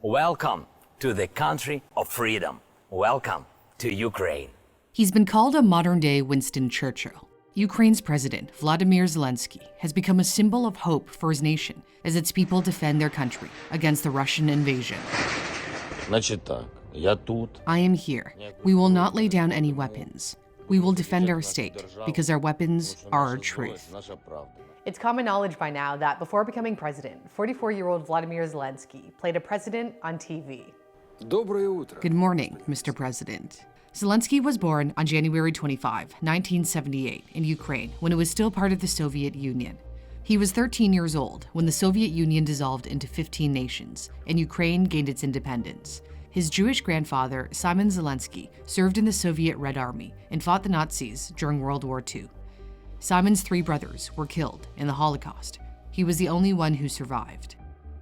Welcome to the country of freedom. Welcome to Ukraine. He's been called a modern-day Winston Churchill. Ukraine's president, Volodymyr Zelenskyy, has become a symbol of hope for his nation as its people defend their country against the Russian invasion. I am here. We will not lay down any weapons. We will defend our state because our weapons are our truth. It's common knowledge by now that before becoming president, 44-year-old Volodymyr Zelenskyy played a president on TV. Good morning, Mr. President. Zelenskyy was born on January 25, 1978, in Ukraine when it was still part of the Soviet Union. He was 13 years old when the Soviet Union dissolved into 15 nations and Ukraine gained its independence. His Jewish grandfather, Simon Zelenskyy, served in the Soviet Red Army and fought the Nazis during World War II. Simon's 3 brothers were killed in the Holocaust. He was the only one who survived.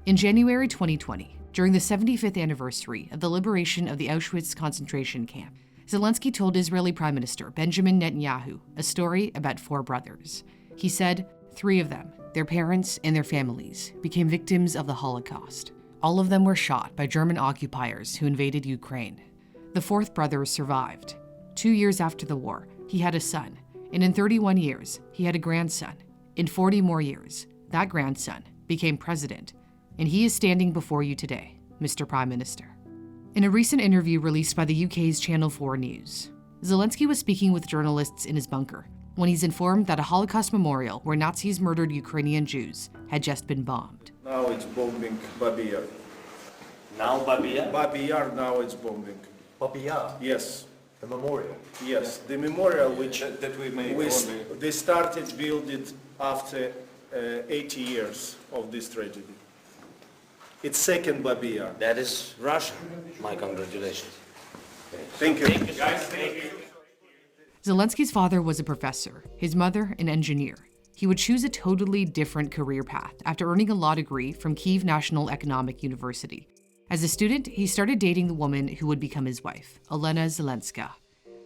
In January 2020, during the 75th anniversary of the liberation of the Auschwitz concentration camp, Zelenskyy told Israeli Prime Minister Benjamin Netanyahu a story about 4 brothers. He said 3 of them, their parents and their families, became victims of the Holocaust. All of them were shot by German occupiers who invaded Ukraine. The 4th brother survived. 2 years after the war, he had a son, and in 31 years, he had a grandson. In 40 more years, that grandson became president, and he is standing before you today, Mr. Prime Minister. In a recent interview released by the UK's Channel 4 News, Zelenskyy was speaking with journalists in his bunker when he's informed that a Holocaust memorial where Nazis murdered Ukrainian Jews had just been bombed. Now it's bombing Babi Yar. Now Babi Yar? Babi Yar, now it's bombing. Babi Yar? Yes. The memorial? Yes, the memorial which that we made they started building after 80 years of this tragedy. It's second Babi Yar. That is Russia. My congratulations. Thank you. Thank you, guys. Thank you. Zelenskyy's father was a professor, his mother an engineer. He would choose a totally different career path after earning a law degree from Kyiv National Economic University. As a student, he started dating the woman who would become his wife, Elena Zelenska.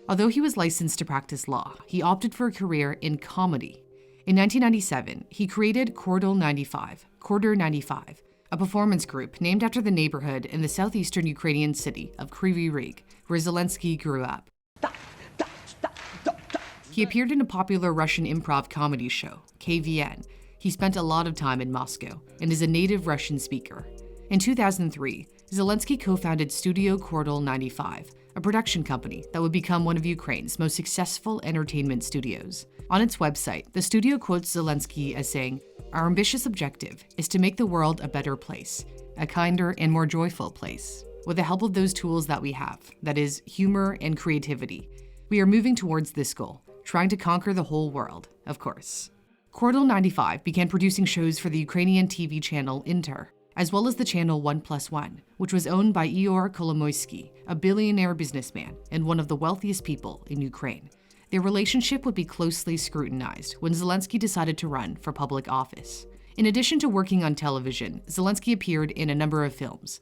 Although he was licensed to practice law, he opted for a career in comedy. In 1997, he created Quarter 95, a performance group named after the neighborhood in the southeastern Ukrainian city of Kryvyi Rih, where Zelenskyy grew up. He appeared in a popular Russian improv comedy show, KVN. He spent a lot of time in Moscow and is a native Russian speaker. In 2003, Zelenskyy co-founded Studio Quarter 95, a production company that would become one of Ukraine's most successful entertainment studios. On its website, the studio quotes Zelenskyy as saying, "Our ambitious objective is to make the world a better place, a kinder and more joyful place. With the help of those tools that we have, that is, humor and creativity, we are moving towards this goal, trying to conquer the whole world, of course." Quarter 95 began producing shows for the Ukrainian TV channel Inter, as well as the channel 1+1, which was owned by Ihor Kolomoisky, a billionaire businessman and one of the wealthiest people in Ukraine. Their relationship would be closely scrutinized when Zelenskyy decided to run for public office. In addition to working on television, Zelenskyy appeared in a number of films.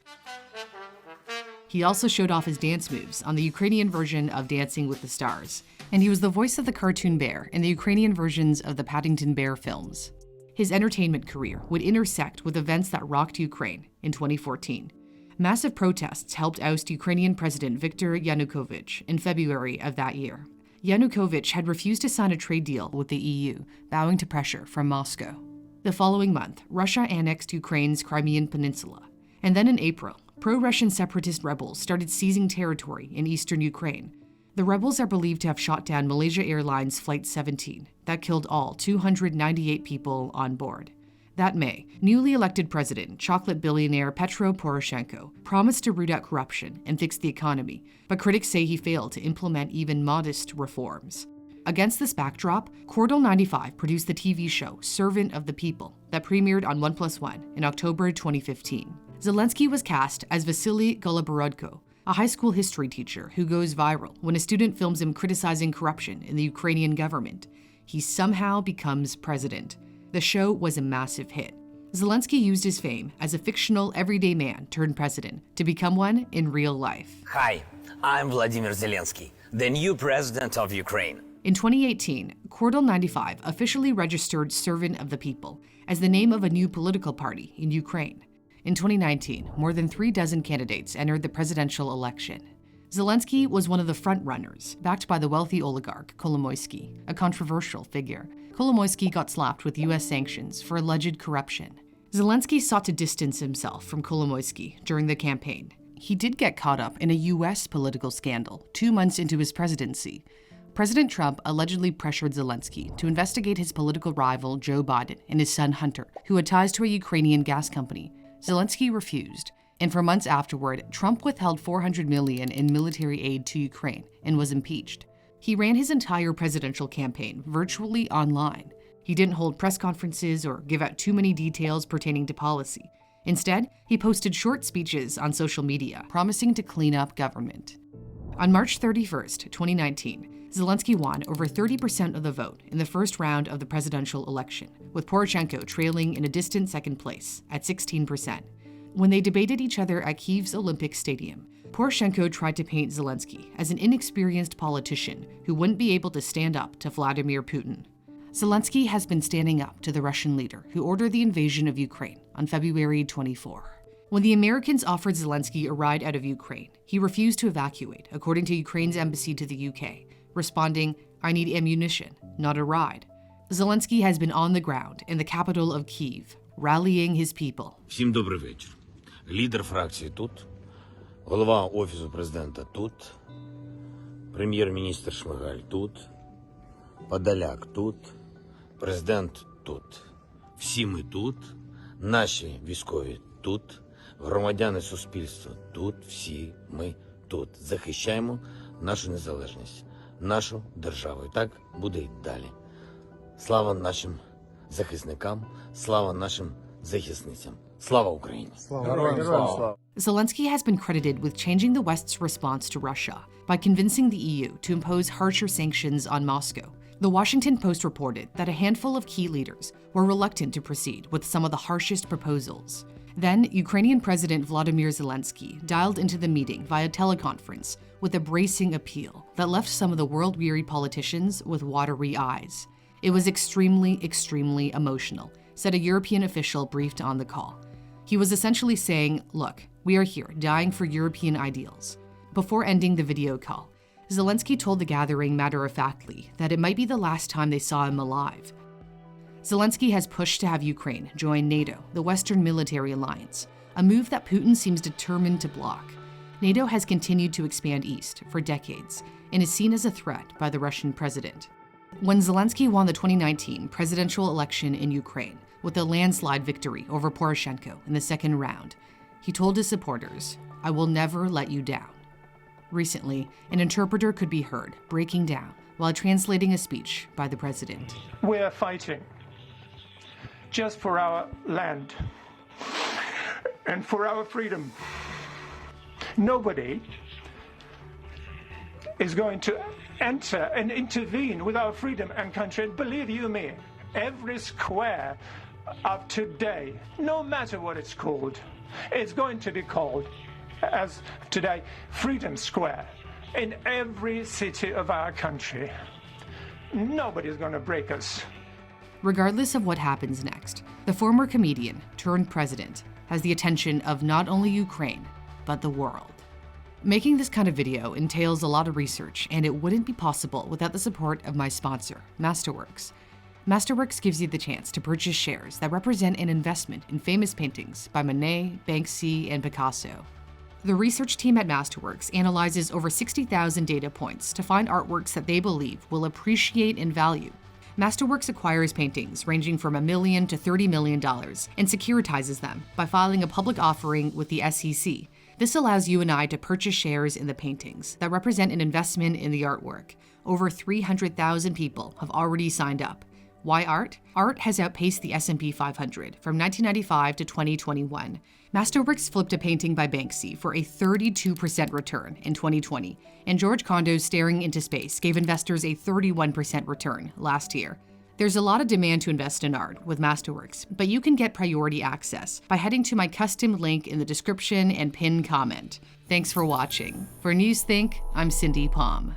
He also showed off his dance moves on the Ukrainian version of Dancing with the Stars, and he was the voice of the cartoon bear in the Ukrainian versions of the Paddington Bear films. His entertainment career would intersect with events that rocked Ukraine in 2014. Massive protests helped oust Ukrainian President Viktor Yanukovych in February of that year. Yanukovych had refused to sign a trade deal with the EU, bowing to pressure from Moscow. The following month, Russia annexed Ukraine's Crimean Peninsula. And then in April, pro-Russian separatist rebels started seizing territory in eastern Ukraine. The rebels are believed to have shot down Malaysia Airlines Flight 17 that killed all 298 people on board. That May, newly elected president, chocolate billionaire Petro Poroshenko, promised to root out corruption and fix the economy, but critics say he failed to implement even modest reforms. Against this backdrop, Quarter 95 produced the TV show Servant of the People that premiered on 1+1 in October 2015. Zelenskyy was cast as Vasily Goloborodko, a high school history teacher who goes viral when a student films him criticizing corruption in the Ukrainian government. He somehow becomes president. The show was a massive hit. Zelenskyy used his fame as a fictional everyday man turned president to become one in real life. Hi, I'm Volodymyr Zelenskyy, the new president of Ukraine. In 2018, Quarter 95 officially registered Servant of the People as the name of a new political party in Ukraine. In 2019, more than 36 candidates entered the presidential election. Zelenskyy was one of the front-runners, backed by the wealthy oligarch Kolomoisky, a controversial figure. Kolomoisky got slapped with U.S. sanctions for alleged corruption. Zelenskyy sought to distance himself from Kolomoisky during the campaign. He did get caught up in a U.S. political scandal 2 months into his presidency. President Trump allegedly pressured Zelenskyy to investigate his political rival Joe Biden and his son Hunter, who had ties to a Ukrainian gas company. Zelenskyy refused, and for months afterward, Trump withheld $400 million in military aid to Ukraine and was impeached. He ran his entire presidential campaign virtually online. He didn't hold press conferences or give out too many details pertaining to policy. Instead, he posted short speeches on social media, promising to clean up government. On March 31st, 2019, Zelenskyy won over 30% of the vote in the first round of the presidential election, with Poroshenko trailing in a distant second place at 16%. When they debated each other at Kyiv's Olympic Stadium, Poroshenko tried to paint Zelenskyy as an inexperienced politician who wouldn't be able to stand up to Vladimir Putin. Zelenskyy has been standing up to the Russian leader who ordered the invasion of Ukraine on February 24. When the Americans offered Zelenskyy a ride out of Ukraine, he refused to evacuate, according to Ukraine's embassy to the UK, responding, "I need ammunition, not a ride." Zelenskyy has been on the ground in the capital of Kyiv, rallying his people. Всім добрий вечір. Лідер фракції тут, голова Офісу президента тут, прем'єр-міністр Шмигаль тут, Подоляк тут, президент тут. Всі ми тут, наші військові тут, громадяни суспільства тут, всі ми тут. Захищаємо нашу незалежність, нашу державу. І так буде й далі. Слава нашим захисникам, слава нашим захисницям. Слава Україні! Zelenskyy has been credited with changing the West's response to Russia by convincing the EU to impose harsher sanctions on Moscow. The Washington Post reported that a handful of key leaders were reluctant to proceed with some of the harshest proposals. Then, Ukrainian President Volodymyr Zelenskyy dialed into the meeting via teleconference with a bracing appeal that left some of the world-weary politicians with watery eyes. It was extremely emotional, said a European official briefed on the call. He was essentially saying, "Look, we are here dying for European ideals." Before ending the video call, Zelenskyy told the gathering matter-of-factly that it might be the last time they saw him alive. Zelenskyy has pushed to have Ukraine join NATO, the Western military alliance, a move that Putin seems determined to block. NATO has continued to expand east for decades and is seen as a threat by the Russian president. When Zelenskyy won the 2019 presidential election in Ukraine with a landslide victory over Poroshenko in the second round, he told his supporters, "I will never let you down." Recently, an interpreter could be heard breaking down while translating a speech by the president. We are fighting just for our land and for our freedom. Nobody is going to enter and intervene with our freedom and country. And believe you me, every square of today, no matter what it's called, it's going to be called, as today, Freedom Square in every city of our country. Nobody's going to break us. Regardless of what happens next, the former comedian turned president has the attention of not only Ukraine, but the world. Making this kind of video entails a lot of research, and it wouldn't be possible without the support of my sponsor, Masterworks. Masterworks gives you the chance to purchase shares that represent an investment in famous paintings by Monet, Banksy, and Picasso. The research team at Masterworks analyzes over 60,000 data points to find artworks that they believe will appreciate in value. Masterworks acquires paintings ranging from $1 million to $30 million and securitizes them by filing a public offering with the SEC. This allows you and I to purchase shares in the paintings that represent an investment in the artwork. Over 300,000 people have already signed up. Why art? Art has outpaced the S&P 500 from 1995 to 2021. Masterworks flipped a painting by Banksy for a 32% return in 2020, and George Condo's Staring into Space gave investors a 31% return last year. There's a lot of demand to invest in art with Masterworks, but you can get priority access by heading to my custom link in the description and pinned comment. Thanks for watching. For Newsthink, I'm Cindy Pom.